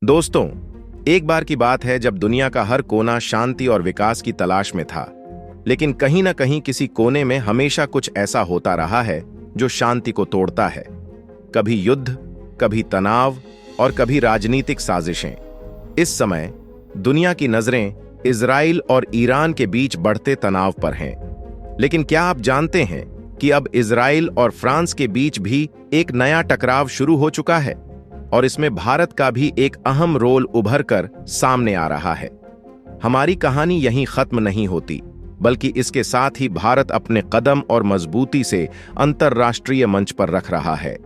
दोस्तों, एक बार की बात है जब दुनिया का हर कोना शांति और विकास की तलाश में था। लेकिन कहीं ना कहीं किसी कोने में हमेशा कुछ ऐसा होता रहा है जो शांति को तोड़ता है। कभी युद्ध, कभी तनाव और कभी राजनीतिक साजिशें। इस समय दुनिया की नजरें इजराइल और ईरान के बीच बढ़ते तनाव पर हैं। लेकिन क्या आप जानते हैं कि अब इजराइल और फ्रांस के बीच भी एक नया टकराव शुरू हो चुका है और इसमें भारत का भी एक अहम रोल उभर कर सामने आ रहा है। हमारी कहानी यहीं खत्म नहीं होती, बल्कि इसके साथ ही भारत अपने कदम और मजबूती से अंतर्राष्ट्रीय मंच पर रख रहा है।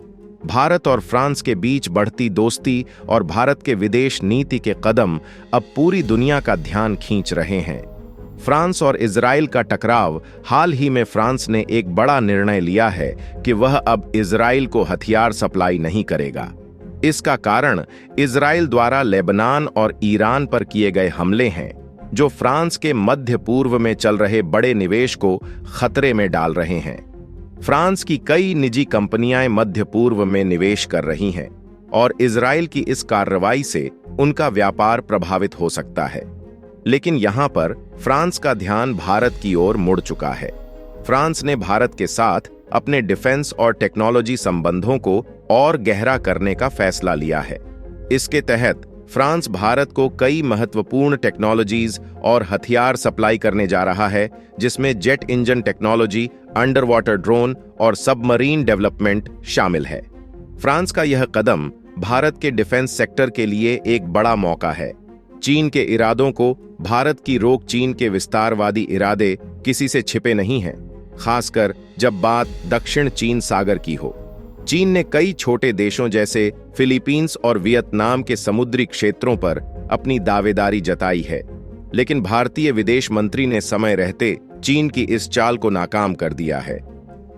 भारत और फ्रांस के बीच बढ़ती दोस्ती और भारत के विदेश नीति के कदम अब पूरी दुनिया का ध्यान खींच रहे हैं। फ्रांस और इजराइल का टकराव। हाल ही में फ्रांस ने एक बड़ा निर्णय लिया है कि वह अब इजराइल को हथियार सप्लाई नहीं करेगा। इसका कारण इजराइल द्वारा लेबनान और ईरान पर किए गए हमले हैं, जो फ्रांस के मध्य पूर्व में चल रहे बड़े निवेश को खतरे में डाल रहे हैं। फ्रांस की कई निजी कंपनियां मध्य पूर्व में निवेश कर रही हैं और इजराइल की इस कार्रवाई से उनका व्यापार प्रभावित हो सकता है। लेकिन यहां पर फ्रांस का ध्यान भारत की ओर मुड़ चुका है। फ्रांस ने भारत के साथ अपने डिफेंस और टेक्नोलॉजी संबंधों को और गहरा करने का फैसला लिया है। इसके तहत फ्रांस भारत को कई महत्वपूर्ण टेक्नोलॉजीज और हथियार सप्लाई करने जा रहा है, जिसमें jet engine technology, under water drone और सबमरीन डेवलपमेंट शामिल है। फ्रांस का यह कदम भारत के डिफेंस सेक्टर के लिए एक बड़ा मौका है। चीन के इरादों को भारत की रोक। चीन के विस्तारवादी इरादे किसी से छिपे नहीं हैं, खासकर जब बात दक्षिण चीन सागर की हो। चीन ने कई छोटे देशों जैसे फिलीपींस और वियतनाम के समुद्री क्षेत्रों पर अपनी दावेदारी जताई है, लेकिन भारतीय विदेश मंत्री ने समय रहते चीन की इस चाल को नाकाम कर दिया है।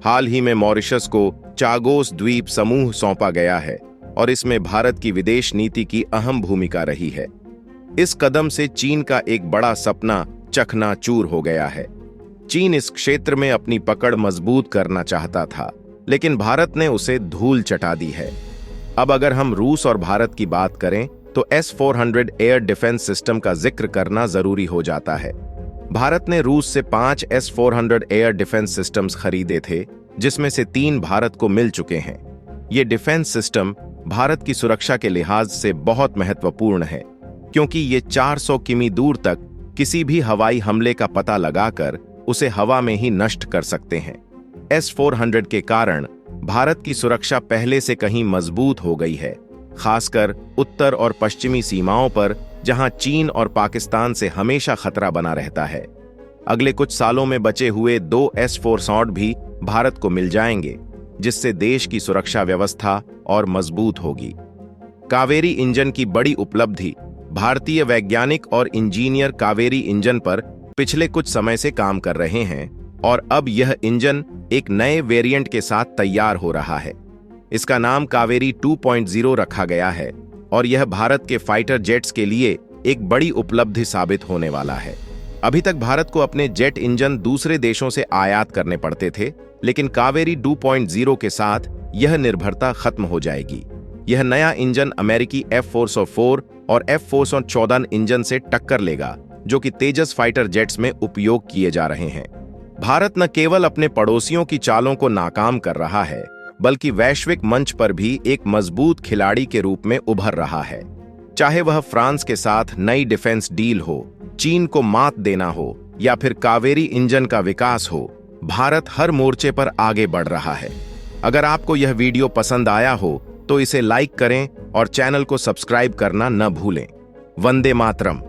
हाल ही में मॉरिशस को चागोस द्वीप समूह सौंपा गया है और इसमें भारत की विदेश नीति की अहम भूमिका रही है। इस कदम से चीन का एक बड़ा सपना चकनाचूर हो गया है। चीन इस क्षेत्र में अपनी पकड़ मजबूत करना चाहता था, लेकिन भारत ने उसे धूल चटा दी है। अब अगर हम रूस और भारत की बात करें तो S-400 एयर डिफेंस सिस्टम का जिक्र करना जरूरी हो जाता है। भारत ने रूस से 5 S-400 एयर डिफेंस सिस्टम्स खरीदे थे, जिसमें से 3 भारत को मिल चुके हैं। ये डिफेंस सिस्टम भारत की सुरक्षा के लिहाज से बहुत महत्वपूर्ण है, क्योंकि ये 400 किमी दूर तक किसी भी हवाई हमले का पता लगाकर उसे हवा में ही नष्ट कर सकते हैं। S-400 के कारण भारत की सुरक्षा पहले से कहीं मजबूत हो गई है, खासकर उत्तर और पश्चिमी सीमाओं पर, जहां चीन और पाकिस्तान से हमेशा खतरा बना रहता है। अगले कुछ सालों में बचे हुए 2 S-400 भी भारत को मिल जाएंगे, जिससे देश की सुरक्षा व्यवस्था और मजबूत होगी। कावेरी इंजन की बड़ी उपलब्धि। भारतीय वैज्ञानिक और इंजीनियर कावेरी इंजन पर पिछले कुछ समय से काम कर रहे हैं और अब यह इंजन एक नए वेरिएंट के साथ तैयार हो रहा है। इसका नाम कावेरी 2.0 रखा गया है और यह भारत के फाइटर जेट्स के लिए एक बड़ी उपलब्धि साबित होने वाला है। अभी तक भारत को अपने जेट इंजन दूसरे देशों से आयात करने पड़ते थे, लेकिन कावेरी 2.0 के साथ यह निर्भरता खत्म हो जाएगी। यह नया इंजन अमेरिकी F-404 और F-414 इंजन से टक्कर लेगा, जो कि तेजस फाइटर जेट्स में उपयोग किए जा रहे हैं। भारत न केवल अपने पड़ोसियों की चालों को नाकाम कर रहा है, बल्कि वैश्विक मंच पर भी एक मजबूत खिलाड़ी के रूप में उभर रहा है। चाहे वह फ्रांस के साथ नई डिफेंस डील हो, चीन को मात देना हो या फिर कावेरी इंजन का विकास हो, भारत हर मोर्चे पर आगे बढ़ रहा है। अगर आपको यह वीडियो पसंद आया हो तो इसे लाइक करें और चैनल को सब्सक्राइब करना न भूलें। वंदे मातरम।